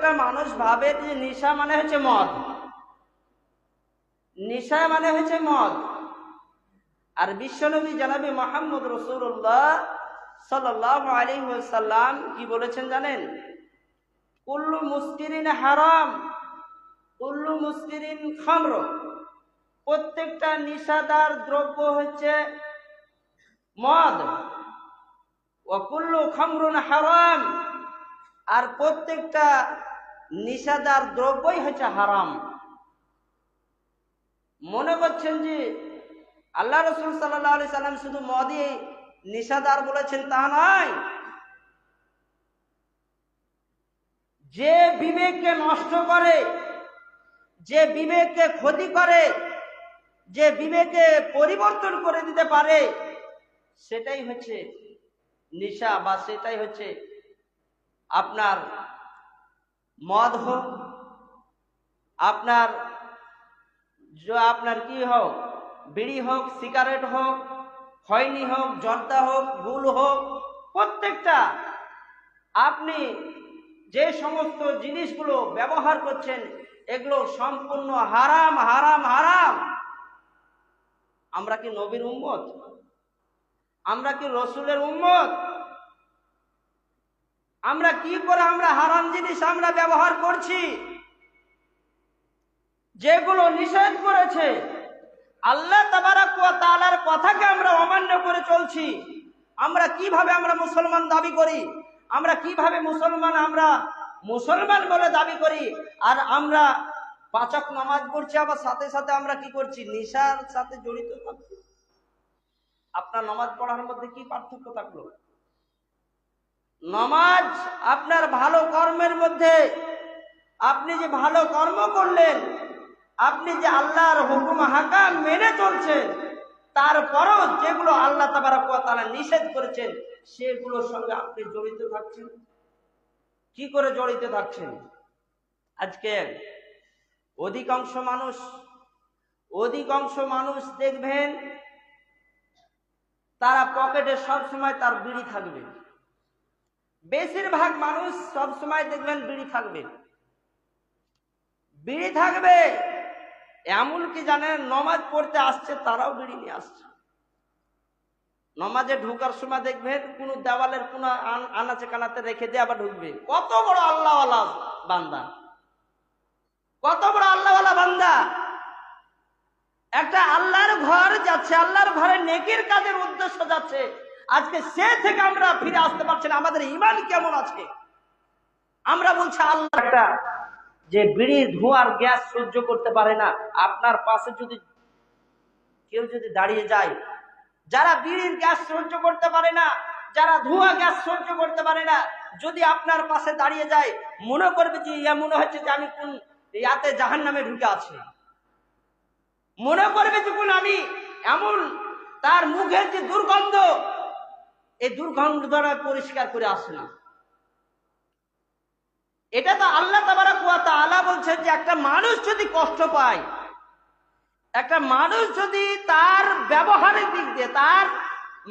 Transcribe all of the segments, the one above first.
প্রত্যেকটা মানুষ ভাবে যে নেশা মানে হচ্ছে মদ, নেশা মানে হচ্ছে মদ। আর বিশ্বনবী জনাবে মুহাম্মদ রাসূলুল্লাহ সাল্লাল্লাহু আলাইহি ওয়াসাল্লাম কি বলেছেন জানেন? কুল্লু মুসকিরিন হারাম, কুল্লু মুসকিরিন খামর। প্রত্যেকটা নিশাদার দ্রব্য হচ্ছে মদ। ওয়া কুল্লু খামরুন হারাম, আর প্রত্যেকটা নিশাদার দ্রব্যই হচ্ছে হারাম। মনে করছেন যে আল্লাহ রাসূল সাল্লাল্লাহু আলাইহি সাল্লাম শুধু মদই নিশাদার বলেছেন তা নয়। যে বিবেককে নষ্ট করে, যে বিবেককে ক্ষতি করে, যে বিবেকে পরিবর্তন করে দিতে পারে, সেটাই হচ্ছে নেশা, বা সেটাই হচ্ছে আপনার মদ হোক, আপনার কি হোক, বিড়ি হোক, সিগারেট হোক, খৈনি হোক, জর্দা হোক, গুল হোক, প্রত্যেকটা আপনি যে সমস্ত জিনিসগুলো ব্যবহার করছেন এগুলো সম্পূর্ণ হারাম হারাম হারাম। আমরা কি নবীর উম্মত? আমরা কি রসুলের উম্মত? আমরা কি করে আমরা হারাম জিনিস আমরা ব্যবহার করছি? যেগুলো নিষেধ করেছে আল্লাহ তাবারাক ওয়া তাআলার কথাকে আমরা অমান্য করে চলছি। আমরা কিভাবে আমরা মুসলমান দাবি করি? আমরা কিভাবে আমরা মুসলমান বলে দাবি করি, আর আমরা পাঁচ ওয়াক্ত নামাজ পড়ছি, আবার সাথে সাথে আমরা কি করছি? নেশার সাথে জড়িত থাকছি। আপনার নামাজ পড়ার মধ্যে কি পার্থক্য থাকলো? নামাজ আপনার ভালো কর্মের মধ্যে, আপনি যে ভালো কর্ম করলেন, আপনি যে আল্লাহর হুকুম হাকাম মেনে চলছেন, তারপরও যেগুলো আল্লাহ তাবারক ওয়া তাআলা নিষেধ করেছেন সেগুলোর সঙ্গে আপনি জড়িত থাকছেন। কি করে জড়িত থাকছেন? আজকে অধিকাংশ মানুষ দেখবেন তারা পকেটে সব সময় তার বিড়ি থাকবে। বেশিরভাগ মানুষ সব সময় দেখবেন বিড়ি থাকবে। এমনকি জানেন নমাজ পড়তে আসছে তারাও বিড়ি নিয়ে আসছে। নমাজে ঢোকার সময় দেখবেন কোন দেওয়ালের কোন আনাচে কানাতে রেখে দিয়ে আবার ঢুকবে। কত বড় আল্লাহওয়ালা বান্দা, কত বড় আল্লাহওয়ালা বান্দা! একটা আল্লাহর ঘর যাচ্ছে, আল্লাহর ঘরে নেকির কাজের উদ্দেশ্য যাচ্ছে, আজকে সে থেকে আমরা ফিরে আসতে পারছি না। আমাদের ঈমান কেমন আছে? আমরা বলছি আল্লাহ একটা যে বিড়ির ধোঁয়ার গ্যাস সহ্য করতে পারে না, আপনার পাশে যদি কেউ দাঁড়িয়ে যায়, যারা বিড়ির গ্যাস সহ্য করতে পারে না, যারা ধোঁয়া গ্যাস সহ্য করতে পারে না, যদি আপনার পাশে দাঁড়িয়ে যায়, মনে করবে যে মনে হচ্ছে যে আমি কোন ইয়াতে জাহান্নামে ঢুকে আছি। মনে করবে যে কোন আমি এমন, তার মুখের যে দুর্গন্ধ, এই দুর্গন্ধ দ্বারা পরিষ্কার করে আসে না। এটা তো আল্লাহ তাবারক ওয়া তাআলা বলছেন যে একটা মানুষ যদি কষ্ট পায়, একটা মানুষ যদি তার ব্যবহারের দিক দিয়ে, তার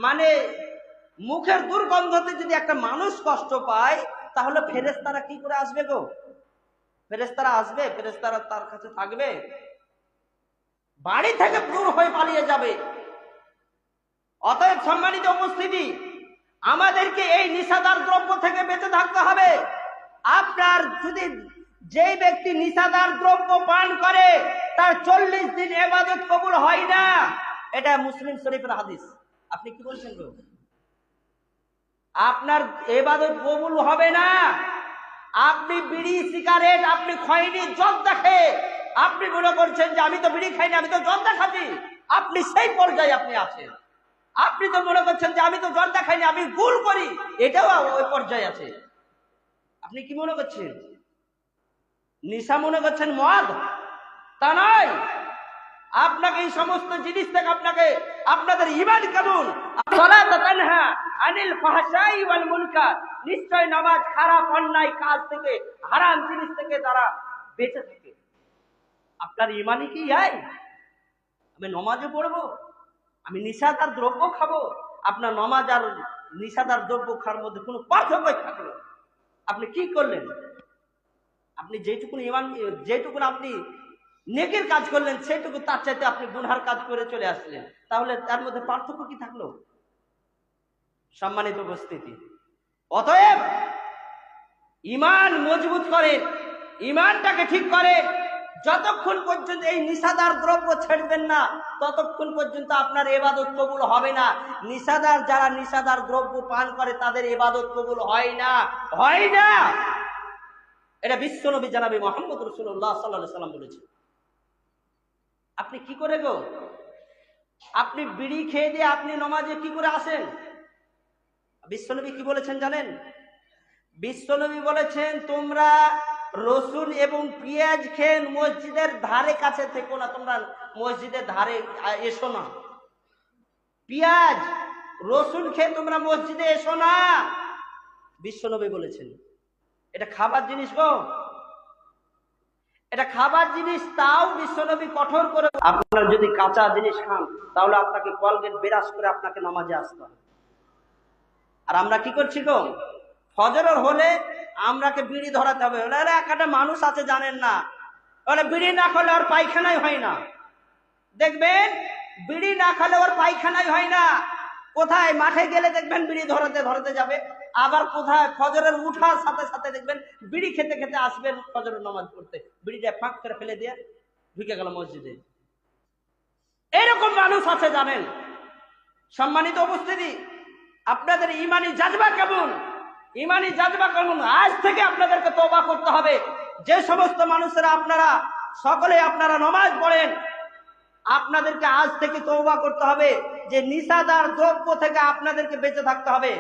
মানে মুখের দুর্গন্ধতে যদি একটা মানুষ কষ্ট পায়, তাহলে ফেরেশতারা কি করে আসবে গো? ফেরেশতারা আসবে? ফেরেশতারা তার কাছে থাকবে? বাড়ি থেকে দূর হয়ে পালিয়ে যাবে। অতএব সম্মানিত উপস্থিতি, আমাদেরকে এই নিশাদার দ্রব্য থেকে বেঁচে থাকতে হবে। আপনার যদি যেই ব্যক্তি নিশাদার দ্রব্য পান করে তার 40 দিন ইবাদত কবুল হয় না, এটা মুসলিম শরীফের হাদিস। আপনি কি বলছেন গো? আপনার ইবাদত কবুল হবে না। আপনি বিড়ি, সিগারেট, আপনি খৈনি, জর্দা খেয়ে আপনি মনে করছেন যে আমি তো বিড়ি খাইনি, আমি তো জর্দা খাচ্ছি, আপনি সেই পর্যায়ে আপনি আছেন। আপনি তো মনে করছেন যে আমি তো জর্দা খাইনি, আমি গুল করি, এটাও ওই পর্যায়ে আছে। আপনি কি মনে করছেন? নেশা মনে করছেন মদ? তা নয়। আপনাকে এই সমস্ত জিনিস থেকে আপনাদের ঈমান কেমন? সালাত তানহা আনিল ফাহশাই ওয়াল মুনকার। নিশ্চয় নামাজ খারাপ অন্যায় কাজ থেকে, হারাম জিনিস থেকে তারা বেঁচে থাকে। আপনার ঈমানই কি আমি নামাজে পড়বো, আমি নিশাদার দ্রব্য খাবো? আপনার নামাজ আর নিশাদার দ্রব্য খাওয়ার মধ্যে কোনো পার্থক্য থাকলো? আপনি কি করলেন? আপনি যেটুকু আপনি নেকির কাজ করলেন সেটুকু তার চাইতে আপনি গুনহার কাজ করে চলে আসলেন, তাহলে তার মধ্যে পার্থক্য কি থাকলো? সম্মানিত উপস্থিতি, অতএব ঈমান মজবুত করেন, ঈমানটাকে ঠিক করেন। যতক্ষণ পর্যন্ত এই নিশাদার দ্রব্য ছাড়বেন না ততক্ষণ পর্যন্ত আপনার ইবাদত কবুল হবে না। যারা নিশাদার দ্রব্য পান করে তাদের ইবাদত কবুল হয় না। এটা বিশ্বনবী জনাবে মুহাম্মদ রাসূলুল্লাহ সাল্লাল্লাহু আলাইহি ওয়াসাল্লাম বলেছেন। আপনি কি করে গো? আপনি বিড়ি খেয়ে দিয়ে আপনি নামাজে কি করে আসেন? বিশ্বনবী কি বলেছেন জানেন? বিশ্বনবী বলেছেন, তোমরা রসুন এবং পেঁয়াজ খেয়ে মসজিদের ধারে কাছে থেকো না, তোমরা মসজিদের ধারে এসো না। পেঁয়াজ রসুন খেয়ে তোমরা মসজিদে এসো না, বিশ্বনবী বলেছেন। এটা খাবার জিনিস গো, এটা খাবার জিনিস, তাও বিশ্বনবী কঠোর করে। আপনারা যদি কাঁচা জিনিস খান তাহলে আপনাকে কলগেট বিরাজ করে আপনাকে নামাজে আসতে হবে। আর আমরা কি করছি গো? ফজরের হলে আমরাকে বিড়ি ধরাতে হবে। একটা মানুষ আছে জানেন না, বিড়ি না খেলে ওর পায়খানাই হয় না। দেখবেন বিড়ি না খেলে ওর পায়খানাই হয় না। কোথায়? মাঠে গেলে দেখবেন বিড়ি ধরাতে ধরাতে যাবে, আবার কোথায় ফজরের উঠার সাথে সাথে দেখবেন বিড়ি খেতে খেতে আসবেন ফজরের নামাজ পড়তে, বিড়িটা ফাঁক করে ফেলে দিয়ে ঢুকে গেল মসজিদে। এরকম মানুষ আছে জানেন। সম্মানিত উপস্থিতি, আপনাদের ইমানি জাজবা কেমন? ইমানি জাজবা কেমন? আজ থেকে আপনাদেরকে তওবা করতে হবে। যে সমস্ত মানুষেরা আপনারা সকলে আপনারা নামাজ পড়েন, আপনাদেরকে আজ থেকে তওবা করতে হবে যে নিশাদার দ্রব্য থেকে আপনাদেরকে বেঁচে থাকতে হবে।